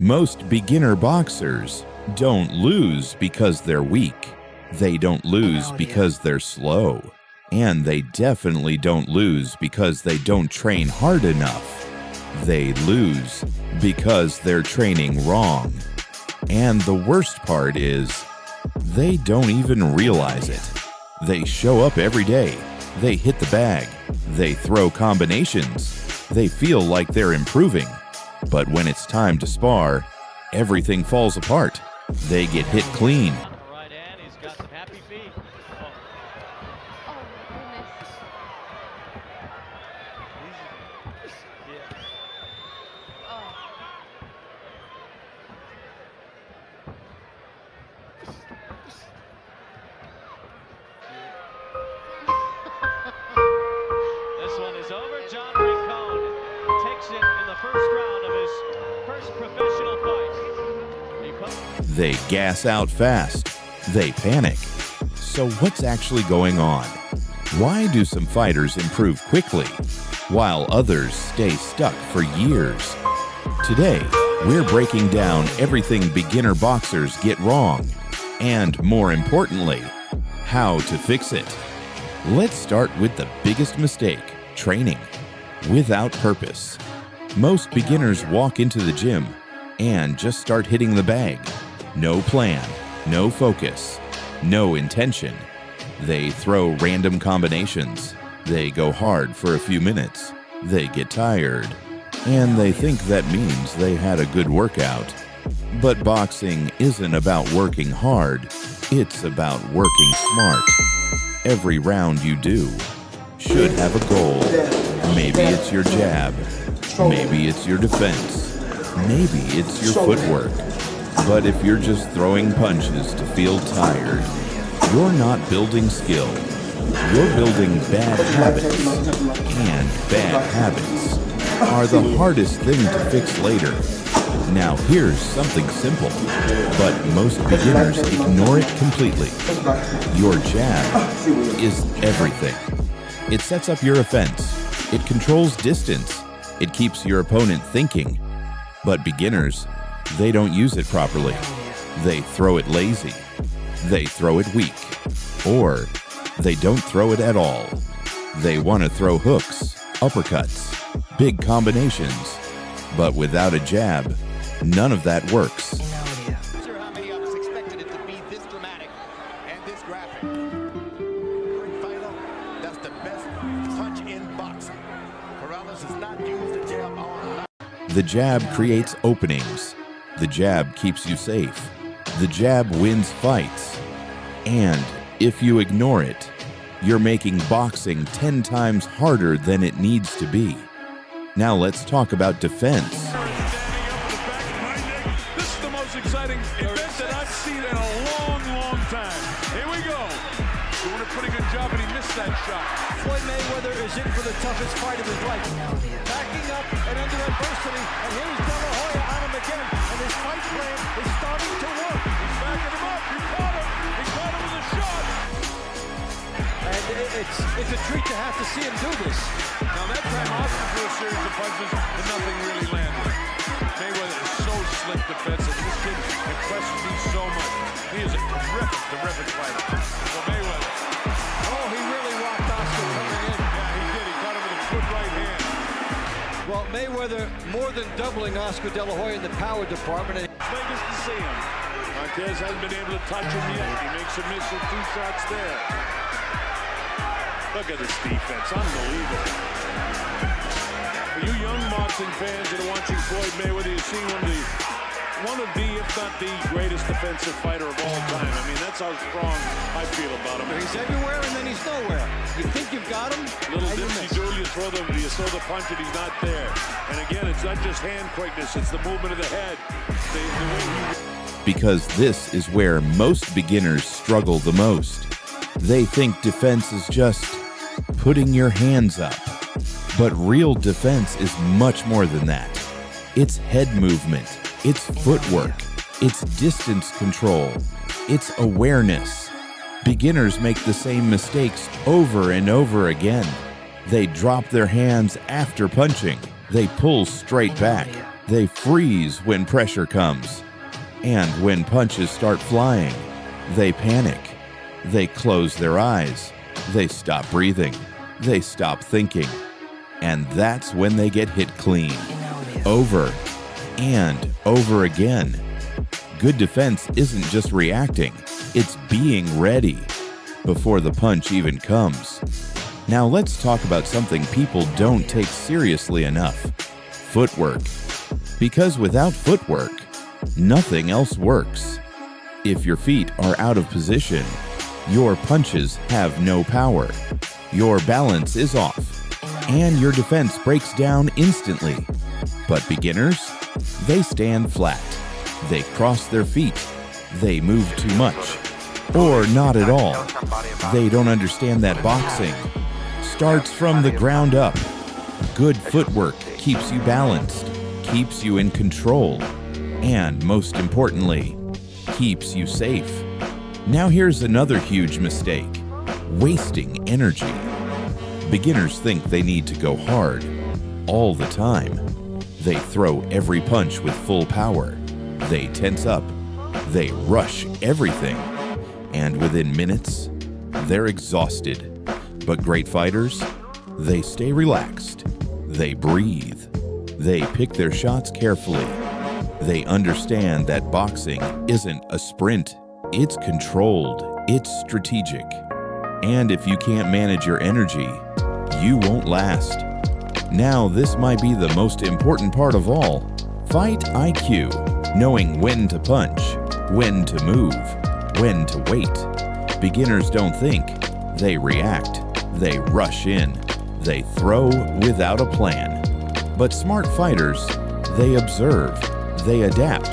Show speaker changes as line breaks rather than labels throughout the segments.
Most beginner boxers don't lose because they're weak. They don't lose because they're slow. And they definitely don't lose because they don't train hard enough. They lose because they're training wrong. And the worst part is, they don't even realize it. They show up every day. They hit the bag. They throw combinations. They feel like they're improving. But when it's time to spar, everything falls apart. They get hit clean.
On the right hand, he's got some happy feet. This one is over. John Rincon takes it in the first round of his first professional fight.
They gas out fast. They panic. So what's actually going on? Why do some fighters improve quickly, while others stay stuck for years? Today, we're breaking down everything beginner boxers get wrong, and more importantly, how to fix it. Let's start with the biggest mistake: training without purpose. Most beginners walk into the gym and just start hitting the bag. No plan, no focus, no intention. They throw random combinations. They go hard for a few minutes. They get tired. And they think that means they had a good workout. But boxing isn't about working hard. It's about working smart. Every round you do should have a goal. Maybe it's your jab. Maybe it's your defense. Maybe it's your footwork. But if you're just throwing punches to feel tired, you're not building skill. You're building bad habits. And bad habits are the hardest thing to fix later. Now here's something simple, but most beginners ignore it completely. Your jab is everything. It sets up your offense. It controls distance. It keeps your opponent thinking. But beginners, they don't use it properly. They throw it lazy. They throw it weak. Or they don't throw it at all. They want to throw hooks, uppercuts, big combinations. But without a jab, none of that works.
Sure how many of us expected it to be this dramatic and this graphic. Great fighter, that's the best punch in boxing. Corrales has not used the jab on.
The jab creates openings. The jab keeps you safe. The jab wins fights. And if you ignore it, you're making boxing 10 times harder than it needs to be. Now let's talk about defense.
This is the most exciting event that I've seen in a long, long time. Here we go. Doing a pretty good job, and he missed that shot.
Floyd Mayweather is in for the toughest fight of his life. Backing up and under adversity, and here's De La Hoya on him again, and his fight plan is starting to work.
He's backing him up. He caught him. He caught him with a shot.
And it's a treat to have to see him do this.
Now that time Oscar threw a series of punches, and nothing really landed. Mayweather is so slick defensive. This kid impresses me so much. He is a terrific fighter. So Mayweather.
Oh, he really rocked Oscar coming in.
Yeah, he did. He caught him with a good right hand.
Well, Mayweather more than doubling Oscar De La Hoya in the power department. And
Vegas to see him. Marquez hasn't been able to touch him yet. He makes a miss with 2 shots there. Look at this defense. Unbelievable. For you young boxing fans that are watching Floyd Mayweather, you've seen one of the, if not the greatest defensive fighter of all time. I mean, that's how strong I feel about him.
he's everywhere and then he's nowhere. You think you've got him,
Little
and you
dipsy
miss.
do, you throw the punch and he's not there. And again, it's not just hand quickness, it's the movement of the head. The way he...
Because this is where most beginners struggle the most. They think defense is just putting your hands up. But real defense is much more than that. It's head movement, it's footwork, it's distance control, it's awareness. Beginners make the same mistakes over and over again. They drop their hands after punching. They pull straight back. They freeze when pressure comes. And when punches start flying, they panic. They close their eyes. They stop breathing. They stop thinking. And that's when they get hit clean. Over and over again. Good defense isn't just reacting, it's being ready before the punch even comes. Now let's talk about something people don't take seriously enough: footwork. Because without footwork, nothing else works. If your feet are out of position, your punches have no power, your balance is off, and your defense breaks down instantly. But beginners, they stand flat. They cross their feet. They move too much, or not at all. They don't understand that boxing starts from the ground up. Good footwork keeps you balanced, keeps you in control, and most importantly, keeps you safe. Now here's another huge mistake: wasting energy. Beginners think they need to go hard all the time. They throw every punch with full power. They tense up. They rush everything. And within minutes, they're exhausted. But great fighters, they stay relaxed. They breathe. They pick their shots carefully. They understand that boxing isn't a sprint. It's controlled. It's strategic. And if you can't manage your energy, you won't last. Now, this might be the most important part of all: fight IQ, knowing when to punch, when to move, when to wait. Beginners don't think, they react, they rush in, they throw without a plan. But smart fighters, they observe, they adapt,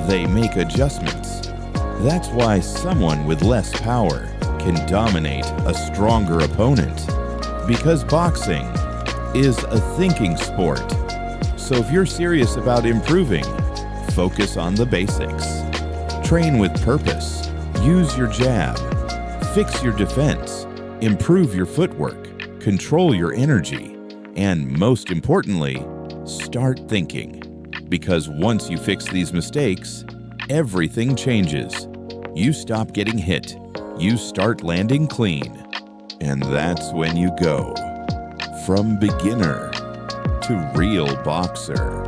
they make adjustments. That's why someone with less power can dominate a stronger opponent, because boxing is a thinking sport. So if you're serious about improving, focus on the basics. Train with purpose. Use your jab. Fix your defense. Improve your footwork. Control your energy. And most importantly, start thinking. Because once you fix these mistakes, everything changes. You stop getting hit. You start landing clean. And that's when you go from beginner to real boxer.